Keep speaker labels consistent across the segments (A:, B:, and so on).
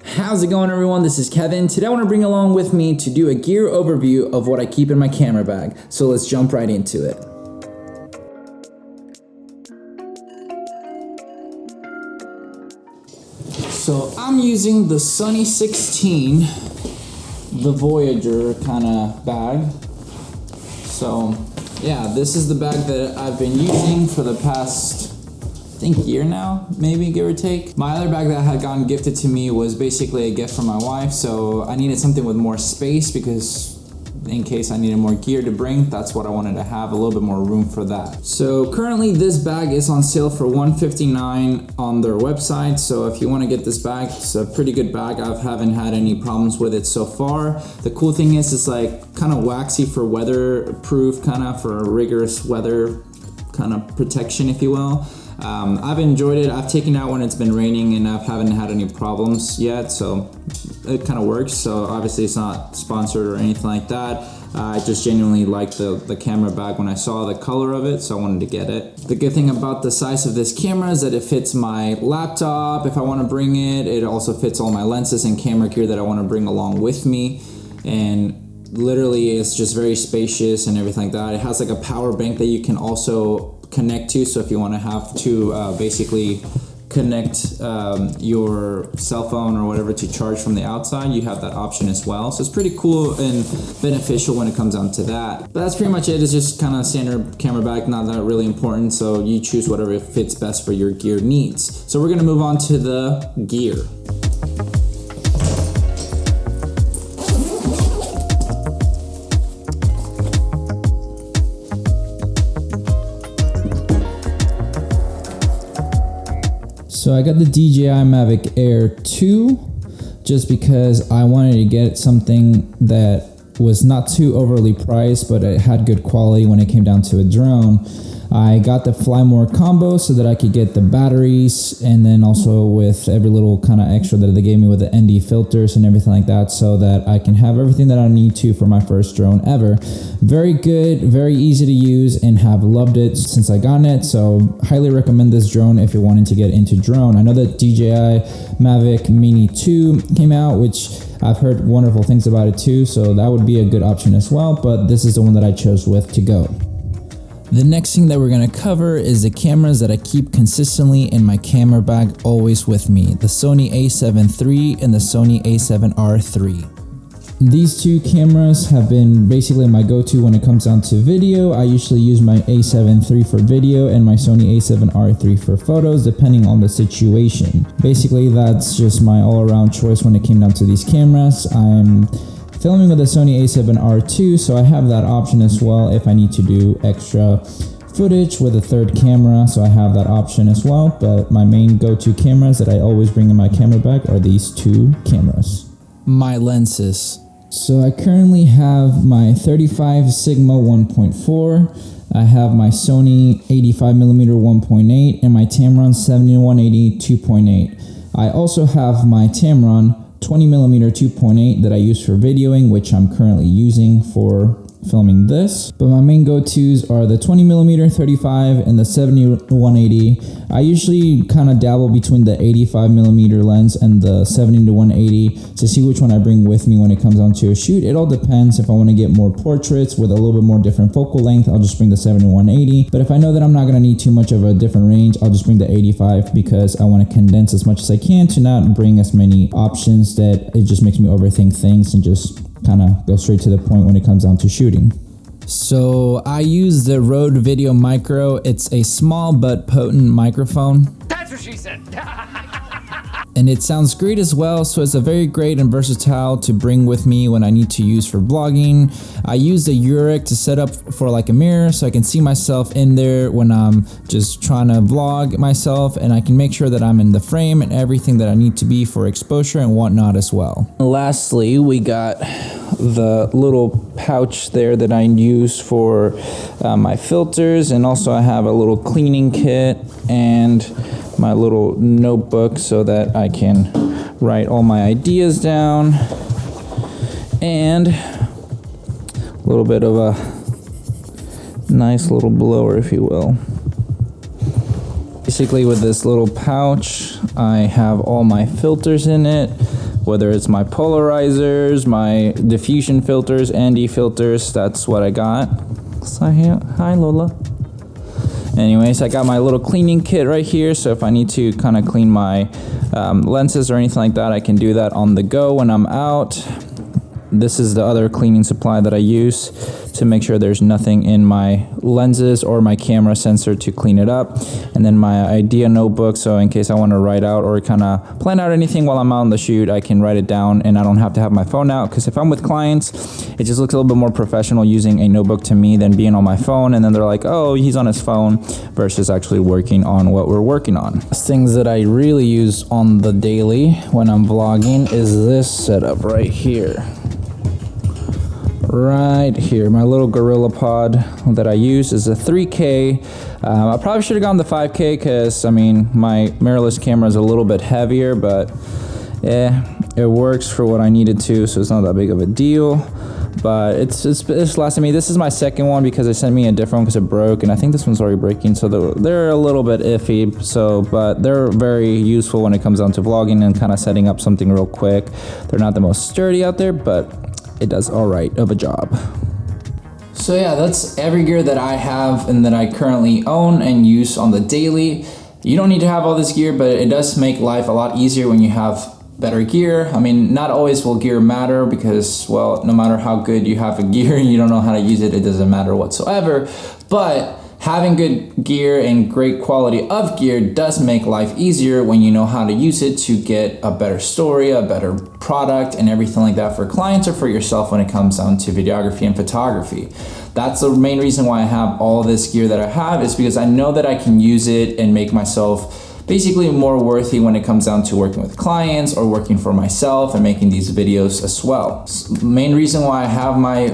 A: How's it going, everyone? This is Kevin. Today I want to bring along with me to do a gear overview of what I keep in my camera bag. So let's jump right into it. So I'm using the Sunny 16, the Voyager kind of bag. So yeah, this is the bag that I've been using for the past year now, maybe, give or take. My other bag that had gotten gifted to me was basically a gift from my wife, so I needed something with more space because in case I needed more gear to bring, that's what I wanted to have, a little bit more room for that. So currently this bag is on sale for $159 on their website, so if you want to get this bag, it's a pretty good bag. I haven't had any problems with it so far. The cool thing is it's like kind of waxy for weatherproof, kind of for rigorous weather kind of protection, if you will. I've enjoyed it. I've taken it out when it's been raining and I haven't had any problems yet, so it kind of works. So obviously it's not sponsored or anything like that. I just genuinely liked the camera bag when I saw the color of it, so I wanted to get it. The good thing about the size of this camera is that it fits my laptop if I want to bring it. It also fits all my lenses and camera gear that I want to bring along with me, and literally it's just very spacious and everything like that. It has like a power bank that you can also connect to, so if you want to have to basically connect your cell phone or whatever to charge from the outside, you have that option as well. So it's pretty cool and beneficial when it comes down to that. But that's pretty much it. It's just kind of standard camera bag, not that really important, so you choose whatever fits best for your gear needs. So we're going to move on to the gear. So I got the DJI Mavic Air 2 just because I wanted to get something that was not too overly priced, but it had good quality when it came down to a drone. I got the Fly More combo so that I could get the batteries, and then also with every little kind of extra that they gave me with the ND filters and everything like that, so that I can have everything that I need to for my first drone ever. Very good, very easy to use, and have loved it since I got it. So highly recommend this drone if you're wanting to get into drone. I know that DJI Mavic Mini 2 came out, which I've heard wonderful things about it too, so that would be a good option as well, but this is the one that I chose with to go. The next thing that we're going to cover is the cameras that I keep consistently in my camera bag, always with me. The Sony a7 III and the Sony a7R III. These two cameras have been basically my go-to when it comes down to video. I usually use my a7 III for video and my Sony a7R III for photos, depending on the situation. Basically, that's just my all-around choice when it came down to these cameras. I'm filming with the Sony a7R II, so I have that option as well if I need to do extra footage with a third camera, so I have that option as well. But my main go-to cameras that I always bring in my camera bag are these two cameras. My lenses. So I currently have my 35 Sigma 1.4, I have my Sony 85mm 1.8, and my Tamron 7180 2.8. I also have my Tamron 20mm 2.8 that I use for videoing, which I'm currently using for filming this. But my main go-tos are the 20mm 35 and the 70-180. I usually kind of dabble between the 85mm lens and the 70-180 to see which one I bring with me when it comes down to a shoot. It all depends. If I want to get more portraits with a little bit more different focal length, I'll just bring the 70-180. But if I know that I'm not going to need too much of a different range, I'll just bring the 85 because I want to condense as much as I can to not bring as many options that it just makes me overthink things and just kind of go straight to the point when it comes down to shooting. So I use the Rode Video Micro. It's a small but potent microphone. That's what she said. And it sounds great as well, so it's a very great and versatile to bring with me when I need to use for vlogging. I use the Uurig to set up for like a mirror so I can see myself in there when I'm just trying to vlog myself, and I can make sure that I'm in the frame and everything that I need to be for exposure and whatnot as well. Lastly, we got the little pouch there that I use for my filters, and also I have a little cleaning kit and my little notebook so that I can write all my ideas down, and a little bit of a nice little blower, if you will. Basically with this little pouch, I have all my filters in it, whether it's my polarizers, my diffusion filters, ND filters. That's what I got. Hi Lola. Anyways, I got my little cleaning kit right here, so if I need to kind of clean my lenses or anything like that, I can do that on the go when I'm out. This is the other cleaning supply that I use to make sure there's nothing in my lenses or my camera sensor to clean it up. And then my idea notebook, so in case I want to write out or kind of plan out anything while I'm out on the shoot, I can write it down and I don't have to have my phone out, because if I'm with clients, it just looks a little bit more professional using a notebook to me than being on my phone, and then they're like, oh, he's on his phone, versus actually working on what we're working on. Things that I really use on the daily when I'm vlogging is this setup right here. Right here, my little Gorilla Pod that I use is a 3K. I probably should have gone the 5K, because I mean my mirrorless camera is a little bit heavier, but it works for what I needed to, so it's not that big of a deal. But it's lasted me. This is my second one because they sent me a different one because it broke, and I think this one's already breaking, so they're a little bit iffy. So, but they're very useful when it comes down to vlogging and kind of setting up something real quick. They're not the most sturdy out there, but it does all right of a job. So yeah, that's every gear that I have and that I currently own and use on the daily. You don't need to have all this gear, but it does make life a lot easier when you have better gear. I mean, not always will gear matter, because, well, no matter how good you have a gear and you don't know how to use it, it doesn't matter whatsoever. But having good gear and great quality of gear does make life easier when you know how to use it to get a better story, a better product, and everything like that for clients or for yourself when it comes down to videography and photography. That's the main reason why I have all this gear that I have, is because I know that I can use it and make myself basically more worthy when it comes down to working with clients or working for myself and making these videos as well. The main reason why I have my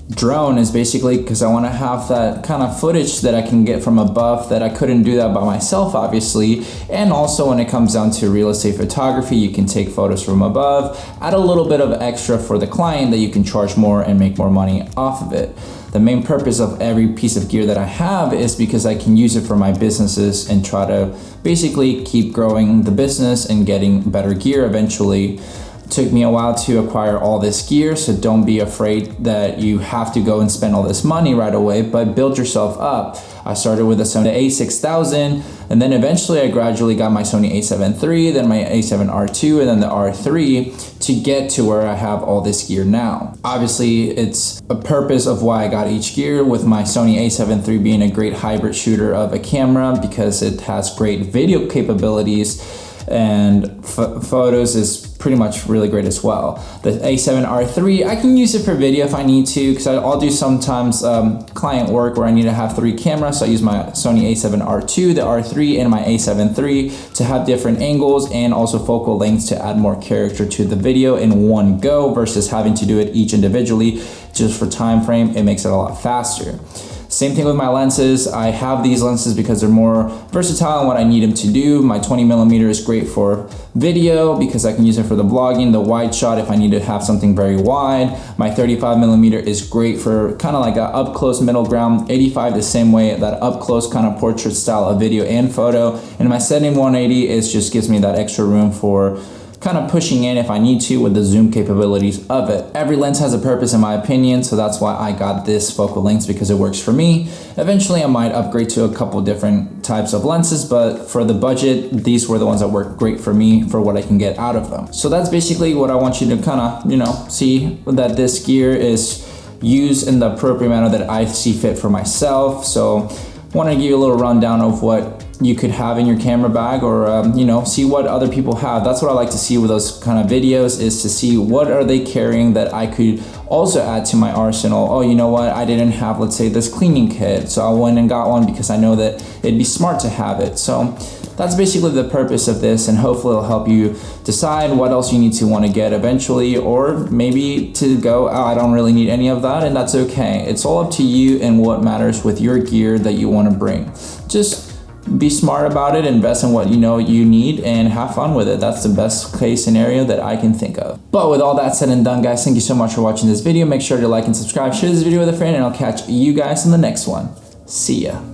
A: drone is basically because I want to have that kind of footage that I can get from above, that I couldn't do that by myself, obviously. And also when it comes down to real estate photography, you can take photos from above, add a little bit of extra for the client that you can charge more and make more money off of it. The main purpose of every piece of gear that I have is because I can use it for my businesses and try to basically keep growing the business and getting better gear eventually. It took me a while to acquire all this gear, so don't be afraid that you have to go and spend all this money right away, but build yourself up. I started with a Sony a6000, and then eventually I gradually got my Sony a7 III, then my a7R2, and then the R3 to get to where I have all this gear now. Obviously, it's a purpose of why I got each gear, with my Sony a7 III being a great hybrid shooter of a camera because it has great video capabilities, and photos is pretty much really great as well. The a7R3, I can use it for video if I need to, because I'll do sometimes client work where I need to have 3 cameras, so I use my Sony a7R2, the R3, and my a7 III to have different angles and also focal lengths to add more character to the video in one go, versus having to do it each individually. Just for time frame, it makes it a lot faster. Same thing with my lenses. I have these lenses because they're more versatile in what I need them to do. My 20mm is great for video because I can use it for the vlogging. The wide shot if I need to have something very wide. My 35mm is great for kind of like a up close middle ground. 85 the same way, that up close kind of portrait style of video and photo. And my 70-180 is just gives me that extra room for kind of pushing in if I need to with the zoom capabilities of it. Every lens has a purpose in my opinion, so that's why I got this focal length, because it works for me. Eventually I might upgrade to a couple different types of lenses, but for the budget, these were the ones that work great for me for what I can get out of them. So that's basically what I want you to kind of, see that this gear is used in the appropriate manner that I see fit for myself. So I want to give you a little rundown of what you could have in your camera bag, or see what other people have. That's what I like to see with those kind of videos, is to see what are they carrying that I could also add to my arsenal. Oh, you know what, I didn't have, let's say, this cleaning kit, so I went and got one because I know that it'd be smart to have it. So that's basically the purpose of this, and hopefully it'll help you decide what else you need to want to get eventually, or maybe to go, oh, I don't really need any of that, and that's okay. It's all up to you and what matters with your gear that you want to bring. Just be smart about it, invest in what you know you need, and have fun with it. That's the best case scenario that I can think of. But with all that said and done, guys, thank you so much for watching this video. Make sure to like and subscribe, share this video with a friend, and I'll catch you guys in the next one. See ya.